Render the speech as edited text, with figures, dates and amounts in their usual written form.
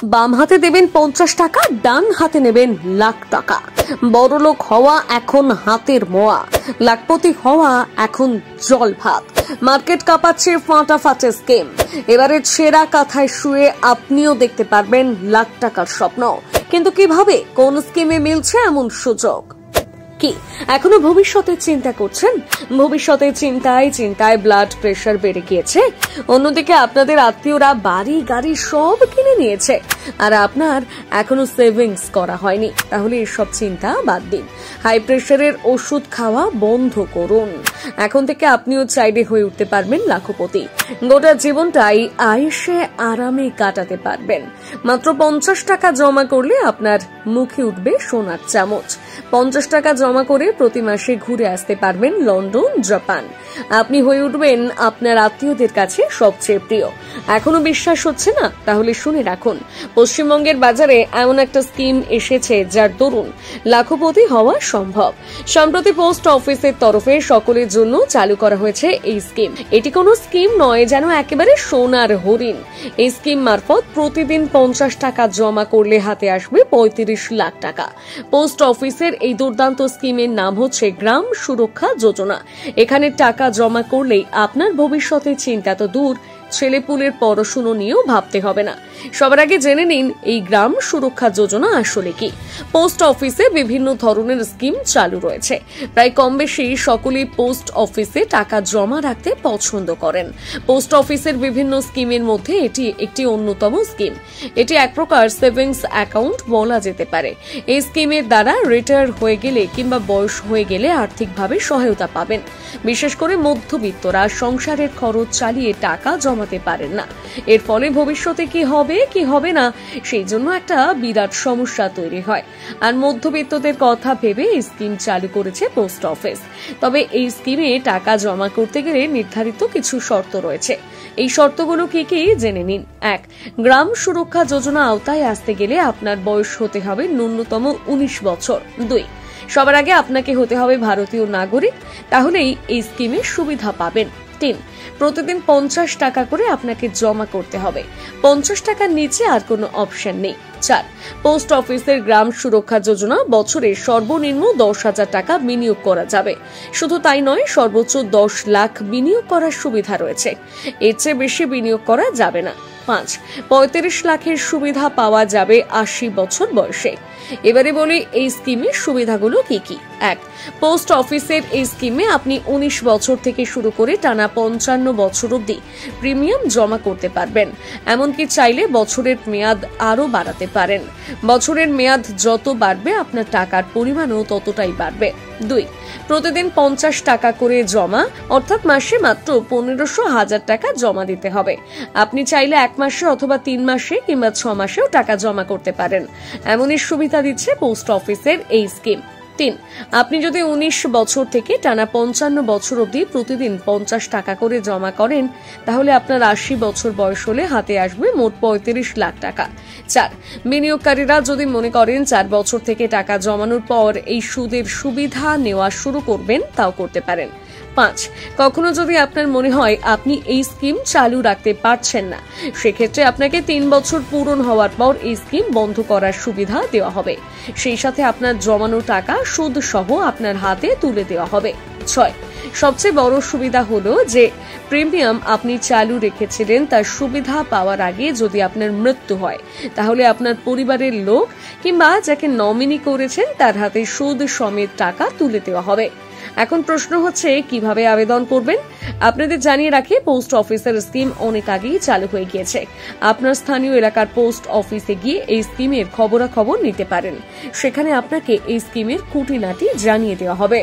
বাম হাতে দেবেন 50 টাকা, ডান হাতে নেবেন লাখ টাকা। বড়লোক হওয়া এখন হাতের মোয়া, লাখপতি হওয়া এখন জল ভাত। মার্কেট কাঁপাচ্ছে ফাটাফাটি স্কিম। এবারে ছেঁড়া কাঁথায় শুয়ে আপনিও দেখতে পারবেন লাখ টাকার স্বপ্ন। কিন্তু কিভাবে, কোন স্কিমে মিলছে এমন সুযোগ? কি এখনো ভবিষ্যতের চিন্তা করছেন? ভবিষ্যতের চিন্তায় ব্লাড প্রেশার বেড়ে গিয়েছে। অন্যদিকে আপনাদের আত্মীয়রা বাড়ি গাড়ি সব কিনে নিয়েছে, আর আপনার এখনো সেভিংস করা হয়নি। তাহলে এসব চিন্তা বাদ দিন, হাই প্রেশারের ওষুধ খাওয়া বন্ধ করুন। এখন থেকে আপনিও চাইলে হয়ে উঠতে পারবেন লাখপতি। গোটা জীবনটাই আয়েশে আরামে কাটাতে পারবেন। মাত্র 50 টাকা জমা করলে আপনার মুখে উঠবে সোনার চামচ। 50 টাকা জমা করে প্রতি মাসে ঘুরে আসতে পারবেন লন্ডন, জাপান। আপনি হয়ে উঠবেন আপনার আত্মীয়দের কাছে সবচেয়ে প্রিয়। এখনো বিশ্বাস হচ্ছে না? তাহলে শুনে রাখুন, পশ্চিমবঙ্গের বাজারে এমন একটা স্কিম এসেছে যার দরুন লাখপতি হওয়া সম্ভব। সম্প্রতি পোস্ট অফিসের তরফে সকলের জন্য চালু করা হয়েছে এই স্কিম। এটি কোনো স্কিম নয়, যেন একেবারে সোনার হরিণ। এই স্কিম মারফত প্রতিদিন 50 টাকা জমা করলে হাতে আসবে 35 লাখ টাকা। পোস্ট অফিসের এই দুর্দান্ত স্কিমের নাম হচ্ছে গ্রাম সুরক্ষা যোজনা। এখানে টাকা জমা করলেই আপনার ভবিষ্যতের চিন্তা তো দূর, ছেলেপুলের পড়াশুনো নিয়েও ভাবতে হবে না। সবার আগে জেনে নিন এই গ্রাম সুরক্ষা যোজনা আসলে কি। পোস্ট অফিসে বিভিন্ন ধরনের স্কিম চালু রয়েছে। প্রায় কম বেশি সকলেই পোস্ট অফিসে টাকা জমা রাখতে পছন্দ করেন। পোস্ট অফিসের বিভিন্ন স্কিমের মধ্যে এটি একটি অন্যতম স্কিম। এটি এক প্রকার সেভিংস অ্যাকাউন্ট বলা যেতে পারে। এই স্কিমের দ্বারা রিটায়ার হয়ে গেলে কিংবা বয়স হয়ে গেলে আর্থিকভাবে সহায়তা পাবেন। বিশেষ করে মধ্যবিত্তরা সংসারের খরচ চালিয়ে টাকা জমাতে পারেন না। এর ফলে ভবিষ্যতে কি হবে না, সেই জন্য একটা বিরাট সমস্যা তৈরি হয়। আর মধ্যবিত্তদের কথা ভেবে এই স্কিম চালু করেছে পোস্ট অফিস। তবে এই স্কিমে টাকা জমা করতে গেলে নির্ধারিত কিছু শর্ত রয়েছে। এই শর্তগুলো কি কি জেনে নিন। 1. গ্রাম সুরক্ষা যোজনা আওতায় আসতে গেলে আপনার বয়স হতে হবে ন্যূনতম 19 বছর। 2. সবার আগে আপনাকে হতে হবে ভারতীয় নাগরিক, তাহলেই এই স্কিমের সুবিধা পাবেন। 3. প্রতিদিন 50 টাকা করে আপনাকে জমা করতে হবে। 50 টাকার নিচে আর কোনো অপশন নেই। 4. পোস্ট অফিসের গ্রাম সুরক্ষা যোজনা বছরে সর্বনিম্ন 10,000 টাকা বিনিয়োগ করা যাবে। শুধু তাই নয়, সর্বোচ্চ 10 লাখ বিনিয়োগ করার সুবিধা রয়েছে। এর চেয়ে বেশি বিনিয়োগ করা যাবে না। 5. 35 লাখের সুবিধা পাওয়া যাবে 80 বছর বয়সে। এবারে বলি এই স্কিমের সুবিধাগুলো কি কি। 1. পোস্ট অফিসের এই স্কিমে আপনি 19 বছর থেকে শুরু করে টানা 55 বছর অবধি প্রিমিয়াম জমা করতে পারবেন। এমনকি চাইলে বছরের মেয়াদ আরো বাড়াতে পারেন। বছরের মেয়াদ যত বাড়বে আপনার টাকার পরিমাণও ততটাই বাড়বে। 2. প্রতিদিন 50 টাকা করে জমা, অর্থাৎ মাসে মাত্র 1500 টাকা জমা দিতে হবে। আপনি চাইলে 1 মাসে অথবা 3 মাসে কিংবা 6 মাসেও টাকা জমা করতে পারেন। এমনই সুবিধা দিচ্ছে পোস্ট অফিসের এই স্কিম। 3. আপনি যদি 19 বছর থেকে টানা 55 বছর অবধি প্রতিদিন 50 টাকা করে জমা করেন, তাহলে আপনার 80 বছর বয়স হলে হাতে আসবে মোট 35 লাখ টাকা। 4. বিনিয়োগকারীরা যদি মনে করেন 4 বছর থেকে টাকা জমানোর পর এই সুদের সুবিধা নেওয়া শুরু করবেন, তাও করতে পারেন। 5. কখনো যদি আপনার মনে হয় আপনি এই স্কিম চালু রাখতে পারছেন না, সেক্ষেত্রে আপনাকে 3 বছর পূরণ হওয়ার পর এই স্কিম বন্ধ করার সুবিধা দেওয়া হবে। সেই সাথে আপনার জমানো টাকা সুদ সহ আপনার হাতে তুলে দেওয়া হবে। 6. সবচেয়ে বড় সুবিধা হলো যে প্রিমিয়াম আপনি চালু রেখেছিলেন তার সুবিধা পাওয়ার আগে যদি আপনার মৃত্যু হয়, তাহলে আপনার পরিবারের লোক কিংবা যাকে নমিনি করেছেন তার হাতে সুদ সমেত টাকা তুলে দেওয়া হবে। এখন প্রশ্ন হচ্ছে কিভাবে আবেদন করবেন। আপনাদের জানিয়ে রাখি, পোস্ট অফিসের স্কিম অনেক আগেই চালু হয়ে গিয়েছে। আপনার স্থানীয় এলাকার পোস্ট অফিসে গিয়ে এই স্কিমের খবরাখবর নিতে পারেন। সেখানে আপনাকে এই স্কিমের খুঁটিনাটি জানিয়ে দেওয়া হবে।